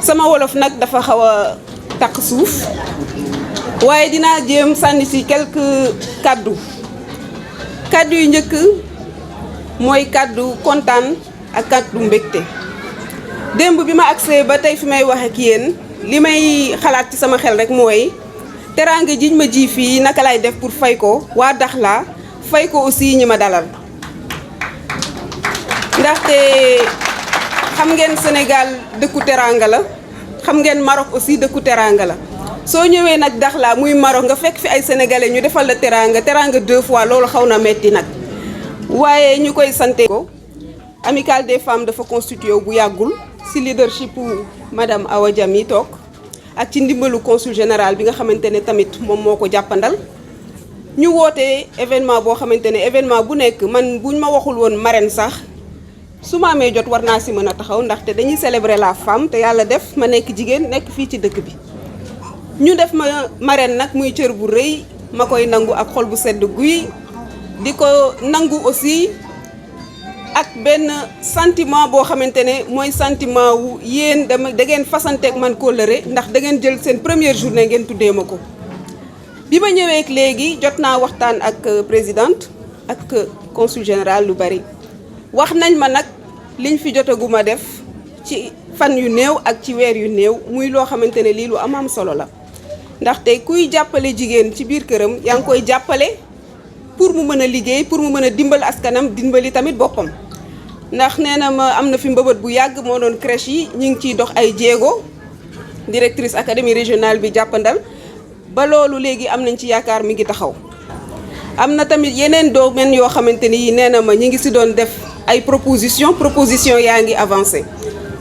sama wolof nag dafa xaw a takk suuf waaye dinaa jéem sànni ci quelques kaddu yu njëkk mooy kaddu kontaan ak kaddu mbégte. démb bi ma agsee ba tey fi may wax ak yéen li may xalaat ci sama xel rek mooy teraanga jiñ ma ji fii naka lay def pour fay ko waa Dakhla fay ko aussi ñi ma dalal ndaxte xam ngeen Sénégal dëkku teraanga la xam ngeen Maroc aussi dëkku teraanga la soo ñëwee nag Dakhla muy Maroc nga fekk fi ay sénégalais ñu defal la teraanga 2 fois loolu xaw na metti nag waaye ñu koy sante ko Amicale des femmes dafa constitué bu yàggul ci leadership madame Awa Diamy toog ak ci ndimbalu consul général bi nga xamante ne tamit moom moo ko jàppandal ñu woote événement boo xamante ne événement bu nekk man buñ ma waxul woon marraine sax su ma amee jot war naa ci mën a taxaw ndaxte dañuy célébrer la femme te yàlla def ma nekk jigéen nekk fii ci dëkk bi ñu def ma marraine nag muy cër bu rëy ma koy nangu ak xol bu sedd guy di ko nangu aussi ak benn sentiment boo xamante ne mooy sentiment wu yéen da ngeen fasanteeg man kóllëre ndax da ngeen jël seen première journée ngeen tuddee ma ko. bi ma ñëwee léegi jot naa waxtaan ak présidente ak consul général lu bari wax nañ ma nag liñ fi jotaguma def ci fan yu néew ak ci weer yu néew muy loo xamante ne lii lu am solo la ndaxte kuy jàppale jigéen ci biir këram yaa ngi koy jàppale pour mu mën a liggéey pour mu mën a dimbal askanam dimbali tamit boppam. ndax nee na ma am na fi mbëbët bu yàgg moo doon crèche yi ñu ngi ciy dox ay jéego directrice académie régionale bi jàppandal ba loolu léegi am nañ ci yaakaar mi ngi taxaw. am na tamit yeneen domaine yoo xamante ni nee na ma ñi ngi si doon def ay proposition yaa ngi avancé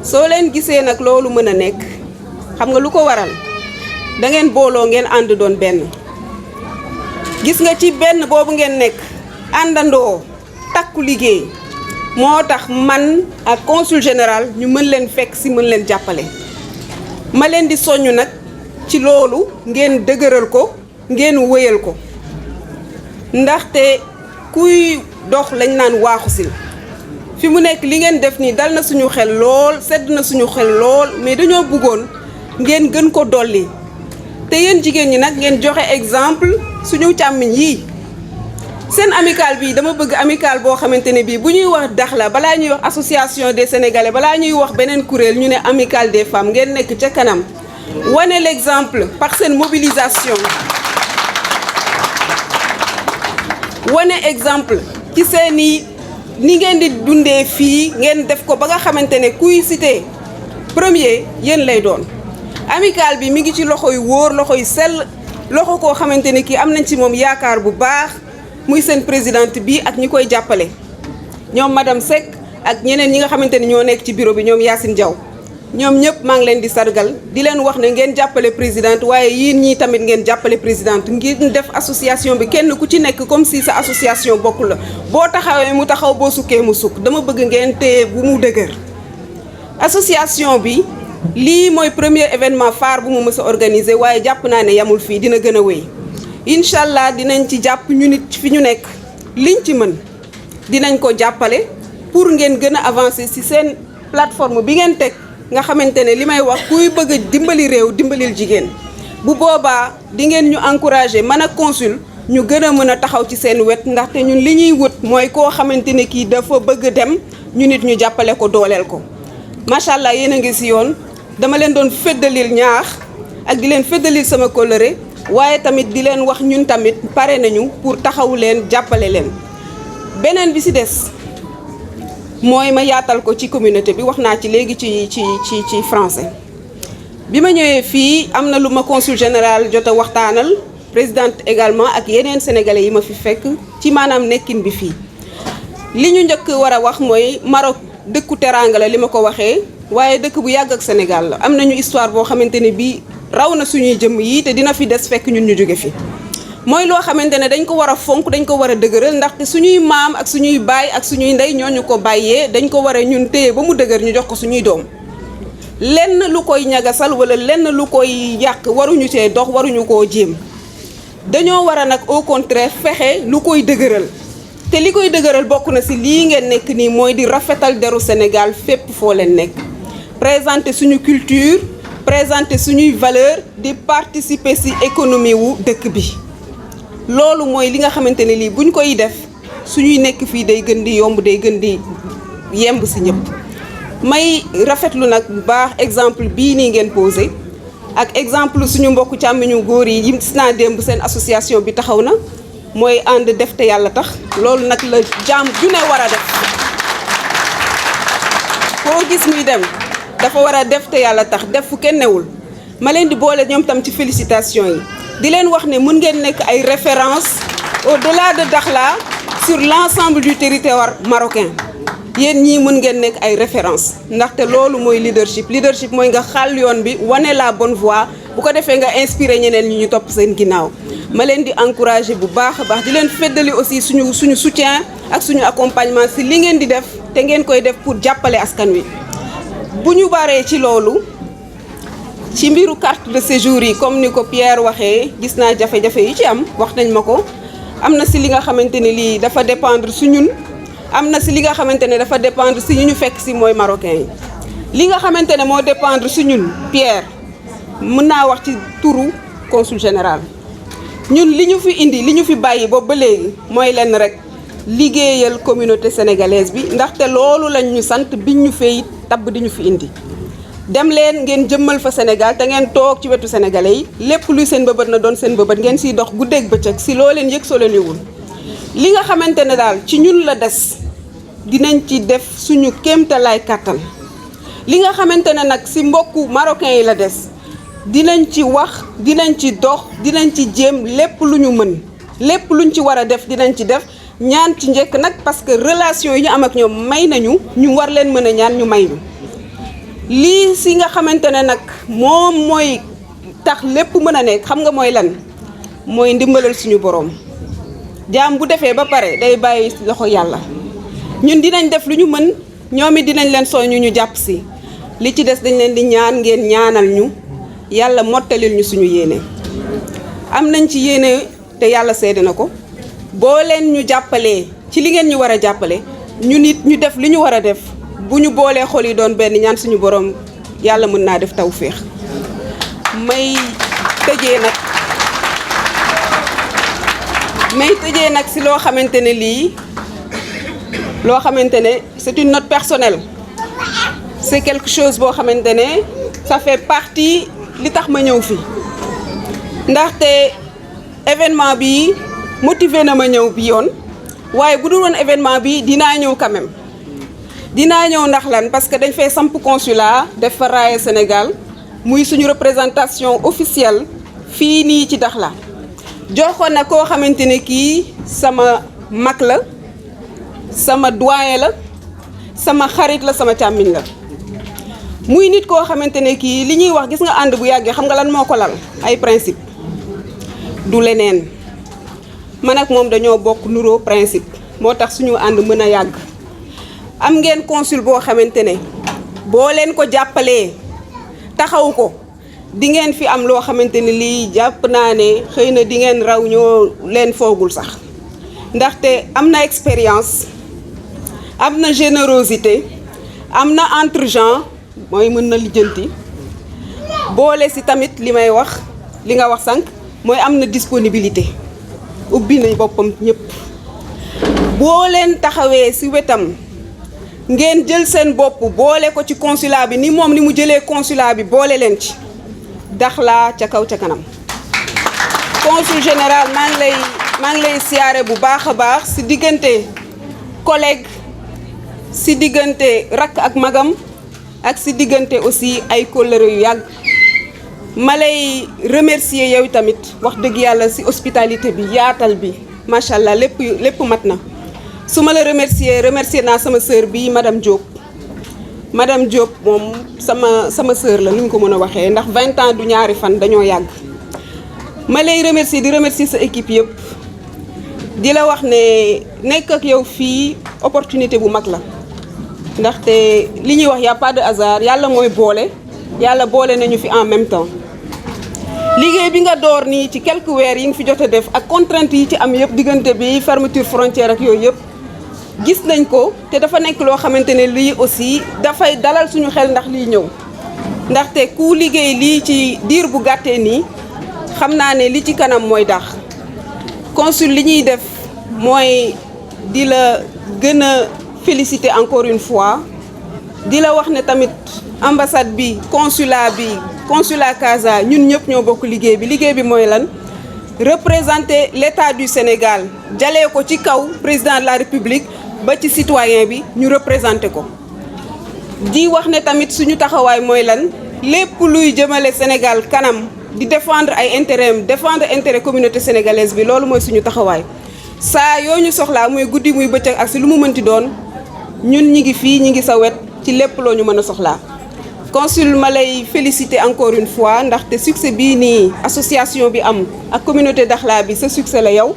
soo leen gisee nag loolu mën a nekk xam nga lu ko waral da ngeen booloo ngeen ànd doon benn. gis nga ci benn boobu ngeen nekk àndandoo takku liggéey moo tax man ak consul général ñu mën leen fekk ci mën leen jàppale ma leen di soññ nag ci loolu ngeen dëgëral ko ngeen wëyal ko ndaxte kuy dox lañ naan waaxu si fi mu nekk li ngeen def nii dal na suñu xel lool sedd na suñu xel lool mais dañoo bëggoon ngeen gën ko dolli te yéen jigéen ñi nag ngeen joxe exemple suñu càmmiñ yii seen amicale bi dama bëgg amicale boo xamante ne bii bu ñuy wax Dakhla balaa ñuy wax association des sénégalais balaa ñuy wax beneen kuréel ñu ne amicale des femmes ngeen nekk ca kanam wane l'exemple par seen mobilisation wane exemple ci seeni ni ngeen di dundee fii ngeen def ko ba nga xamante ne kuy cité premier yéen lay doon. amicale bi mi ngi ci loxo yu wóor loxo yu sell loxo koo xamante ne kii am nañ ci moom yaakaar bu baax muy seen présidente bi ak ñi koy jàppale ñoom madame Seck ak ñeneen ñi nga xamante ne ñoo nekk ci bureau bi ñoom Yacine Diaw ñoom ñëpp maa ngi leen di sargal di leen wax ne ngeen jàppale présidente waaye yéen ñii tamit ngeen jàppale présidente ngir def association bi kenn ku ci nekk comme si sa association bokk la boo taxawee mu taxaw boo sukkee mu sukk dama bëgg ngeen téye bu mu dëgër association bi. lii mooy premier événement phare bu mu mës a organisé waaye jàpp naa ne yamul fii dina gën a wéy incha allah dinañ ci jàpp ñu nit fi ñu nekk liñ ci mën dinañ ko jàppale pour ngeen gën a avancer ci seen plateforme bi ngeen teg nga xamante ne li may wax kuy bëgg a dimbali réew dimbalil jigéen bu boobaa di ngeen ñu encourager man ak consul ñu gën a mën a taxaw ci seen wet ndaxte ñun li ñuy wut mooy koo xamante ne kii dafa bëgg dem ñu nit ñu jàppale ko dooleel ko macha allah yéen a ngi ci yoon. dama leen doon feddalil ñaax ak di leen feddalil sama kóllëre waaye tamit di leen wax ñun tamit pare nañu pour taxawu leen jàppale leen beneen bi ci des mooy ma yaatal ko ci communauté bi wax naa ci léegi ci français bi ma ñëwee fii am na lu ma consul général jot a waxtaanal présidente également ak yeneen sénégalais yi ma fi fekk ci maanaam nekkin bi fii li ñu njëkk war a wax mooy Maroc dëkku teraanga la li ma ko waxee waaye dëkk bu yàgg ak Sénégal la am nañu histoire boo xamante ne bii raw na suñuy jëmm yi te dina fi des fekk ñun ñu jóge fi mooy loo xamante ne dañ ko war a fonk dañ ko war a dëgëral ndaxte suñuy maam ak suñuy baay ak suñuy ndey ñooñu ko bàyyee dañ ko war a ñun téye ba mu dëgër ñu jox ko suñuy doom lenn lu koy ñagasal wala lenn lu koy yàq waruñu cee dox waruñu koo jéem dañoo war a nag au contraire fexe lu koy dëgëral te li koy dëgëral bokk na ci lii ngeen nekk nii mooy di rafetal deru Sénégal fépp foo leen nekk présenter suñu culture présenter suñuy valeur di participer ci économie wu dëkk bi loolu mooy li nga xamante ne lii buñ koy def suñuy nekk fii day gën di yomb day gën di yemb ci ñëpp may rafetlu nag bu baax exemple bii nii ngeen posé ak exemple suñu mbokku càmmiñu góor yi gis naa démb seen association bi taxaw na mooy ànd def te yàlla tax loolu nag la jaam ju ne war a def koo gis muy dem dafa war a def te yàlla tax def fu kenn newul ma leen di boole ñoom tam ci félicitations yi di leen wax ne mën ngeen nekk ay références au-delà de Dakhla sur l'ensemble du territoire marocain yéen ñii mën ngeen nekk ay références ndaxte loolu mooy leadership mooy nga xàll yoon bi wane la bonne voie bu ko defee nga inspiré ñeneen ñi ñu topp seen ginnaaw ma leen di encourager bu baax a baax di leen feddali aussi suñu soutien ak suñu accompagnement ci li ngeen di def te ngeen koy def pour jàppale askan wi bu ñu baree ci loolu ci mbiru carte de séjour yi comme ni ko Pierre waxee gis naa jafe-jafe yi ci am wax nañ ma ko am na ci li nga xamante ne lii dafa dépendre su ñun am na ci li nga xamante ne dafa dépendre ci ñu fekk ci mooy marocain yi li nga xamante ne moo dépendre ci ñun Pierre mën naa wax ci turu consul général ñun li ñu fi indi li ñu fi bàyyi boobu ba léegi mooy lenn rek liggéeyal communauté sénégalaise bi ndaxte loolu lañ ñu sant biñ ñu fay tabb di ñu fi indi dem leen ngeen jëmmal fa Sénégal te ngeen toog ci wetu sénégalais yi lépp luy seen bëbët na doon seen bëbët ngeen siy dox guddeeg bëccëg si loo leen yëg soo leen yëgul li nga xamante ne daal ci ñun la des dinañ ci def suñu kéemtalaay kàttan li nga xamante ne nag si mbokku marocain yi la des dinañ ci wax dinañ ci dox dinañ ci jéem lépp lu ñu mën lépp luñ ci war a def dinañ ci def ñaan ci njëkk nag parce que relation yi ñu am ak ñoom may nañu ñu war leen mën a ñaan ñu may ñu lii si nga xamante ne nag moom mooy tax lépp mën a nekk xam nga mooy lan mooy ndimbalal suñu boroom jaam bu defee ba pare day bàyyi loxo yàlla ñun dinañ def lu ñu mën ñoom it dinañ leen soññu ñu jàpp si li ci des dañ leen di ñaan ngeen ñaanal ñu yàlla mottalil ñu suñu yéene am nañ ci yéene te yàlla seede na ko boo leen ñu jàppalee ci li ngeen ñu war a jàppale ñu nit ñu def li ñu war a def bu ñu boolee xol yi doon benn ñaan suñu borom yàlla mën naa def tawféex may tëjee nag si loo xamante ne lii loo xamante ne c'est une note personnelle c'est quelque chose boo xamante ne ça fait partie li tax ma ñëw fi ndaxte événement bi motivé na ma ñëw bi yoon waaye bu dul woon événement bi dinaa ñëw quand même dinaa ñëw ndax lan parce que dañ fay samp consulat def fa raaya Sénégal muy suñu représentation officielle fii nii ci Dakhla joxoon na koo xamante ne kii sama mag la sama doyen la sama xarit la sama càmmiñ la muy nit koo xamante ne kii li ñuy wax gis nga ànd bu yàggee xam nga lan moo ko lal ay principe du leneen man ak moom dañoo bokk nuroo principe moo tax suñu ànd mën a yàgg am ngeen consul boo xamante ne boo leen ko jàppalee taxaw ko di ngeen fi am loo xamante ne lii jàpp naa ne xëy na di ngeen raw ñoo leen foogul sax ndaxte am na expérience am na générosité am na entre-gens mooy mën na lijjanti boole si tamit li may wax li nga wax sànq mooy am na disponibilité ubbi nañ boppam ñëpp boo leen taxawee si wetam ngeen jël seen bopp boole ko ci consulat bi ni moom ni mu jëlee consulat bi boole leen ci Dakhla ca kaw ca kanam consul général maa ngi lay siyaare bu baax a baax si diggante collègue si diggante rakk ak magam ak si diggante aussi ay kóllëre yu yàgg ma lay remercier yow tamit wax dëgg yàlla si hospitalité bi yaatal bi macha allah lépp mat na su ma la remercier naa sama sœur bi madame Diop moom sama sœur la ni ñu ko mën a waxee ndax 20 ans du ñaari fan dañoo yàgg ma lay remercier di remercier sa équipe yëpp di la wax ne nekk ak yow fii opportunité bu mag la ndaxte li ñuy wax y a pas de hasard yàlla mooy boole yàlla boole nañu fi en même temps liggéey bi nga door nii ci quelques weer yi nga fi jot a def ak contraintes yi ci am yëpp diggante bi fermeture frontière ak yooyu yëpp gis nañ ko te dafa nekk loo xamante ne lii aussi dafay dalal suñu xel ndax lii ñëw ndaxte ku liggéey lii ci diir bu gàttee nii xam naa ne li ci kanam mooy dax consul li ñuy def mooy di la gën a féliciter encore une fois di la wax ne tamit ambassade bi consulat Casa ñun ñëpp ñoo bokk liggéey bi mooy lan représenter l'État du Sénégal jalee ko ci kaw président de la République ba ci citoyen bi ñu représenter ko di wax ne tamit suñu taxawaay mooy lan lépp luy jëmale Sénégal kanam di défendre ay intérêt communauté sénégalaise bi loolu mooy suñu taxawaay saa yoo ñu soxlaa muy guddi muy bëccëg ak si lu mu mënti doon ñun ñi ngi fii ñi ngi sa wet ci lépp loo ñu mën a soxlaa consul ma lay féliciter encore une fois ndaxte succès bii nii association bi am ak communauté Dakhla bi sa succès la yow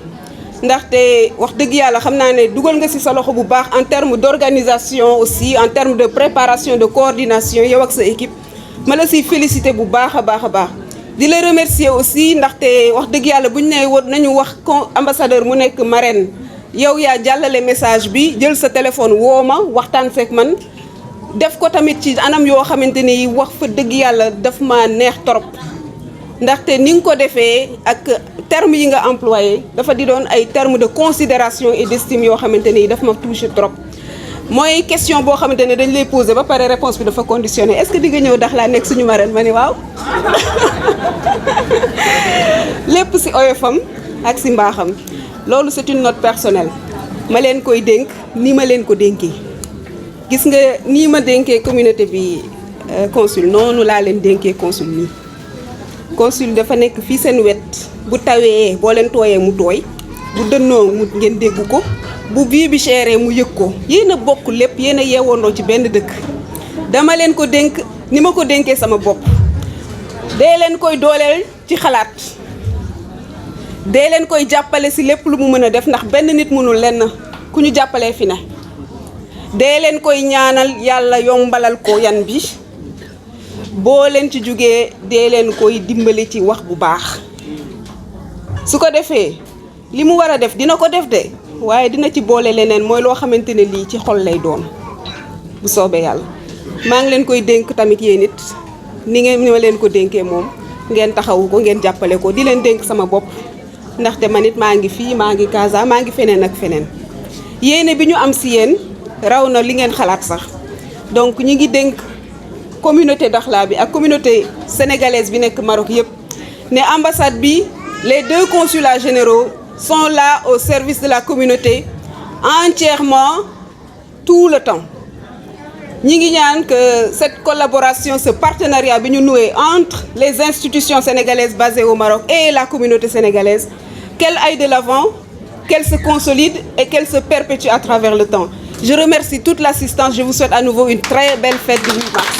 ndaxte wax dëgg yàlla xam naa ne dugal nga ci sa loxo bu baax en terme d'organisation aussi en terme de préparation de coordination yow ak sa équipe ma la siy féliciter bu baax a baax di la remercier aussi ndaxte wax dëgg yàlla bu ñu nee nañu wax ambassadeur mu nekk marraine yow yaa jàllale message bi jël sa téléphone woo ma waxtaan seeg man def ko tamit ci anam yoo xamante ni wax fa dëgg yàlla daf ma neex trop ndaxte ni nga ko defee ak termes yi nga employé dafa di doon ay termes de considération et d'estime yoo xamante ni daf ma touché trop mooy question boo xamante ne dañ lay poser ba pare réponse bi dafa conditionné est-ce que di nga ñëw Dakhla nekk suñu marraine ma ni waaw lépp ci oyofam ak ci mbaaxam loolu c'est une note personnelle ma leen koy dénk ni ma leen ko dénkee gis nga nii ma dénkee communauté bi consul noonu laa leen dénkee consul nii consul dafa nekk fii seen wet bu tawee boo leen tooyee mu tooy bu dënnoo mu ngeen dégg ko bu vie bi chéré mu yëg ko yéen a bokk lépp yéen a yeewandoo ci benn dëkk dama leen ko dénk ni ma ko dénkee sama bopp dee leen koy dooleel ci xalaat dee leen koy jàppale ci lépp lu mu mën a def ndax benn nit mënul lenn ku ñu jàppalee fi ne dee leen koy ñaanal yàlla yombalal ko yan bi boo leen ci jógee dee leen koy dimbali ci wax bu baax su ko defee li mu war a def dina ko def de waaye dina ci boole leneen mooy loo xamante ne lii ci xol lay doon bu soobee yàlla maa ngi leen koy dénk tamit yéen it ni ma leen ko dénkee moom ngeen taxawu ko ngeen jàppale ko di leen dénk sama bopp ndaxte man it maa ngi fii maa ngi Casa maa ngi feneen ak feneen yéene bi ñu am si yéen raw na li ngeen xalaat sax donc ñi ngi dénk communauté Dakhla bi ak communauté sénégalaise bi nekk Maroc yëpp ne ambassade bi les 2 consulats généraux sont là au service de la communauté entièrement tout le temps ñi ngi ñaan que cette collaboration ce partenariat bi ñu noué entre les institutions sénégalaises basées au Maroc et la communauté sénégalaise qu'elle aille de l'avant, qu'elle se consolide et qu'elle se perpétue à travers le temps. Je remercie toute l'assistance. Je vous souhaite à nouveau une très belle fête du 8 mars.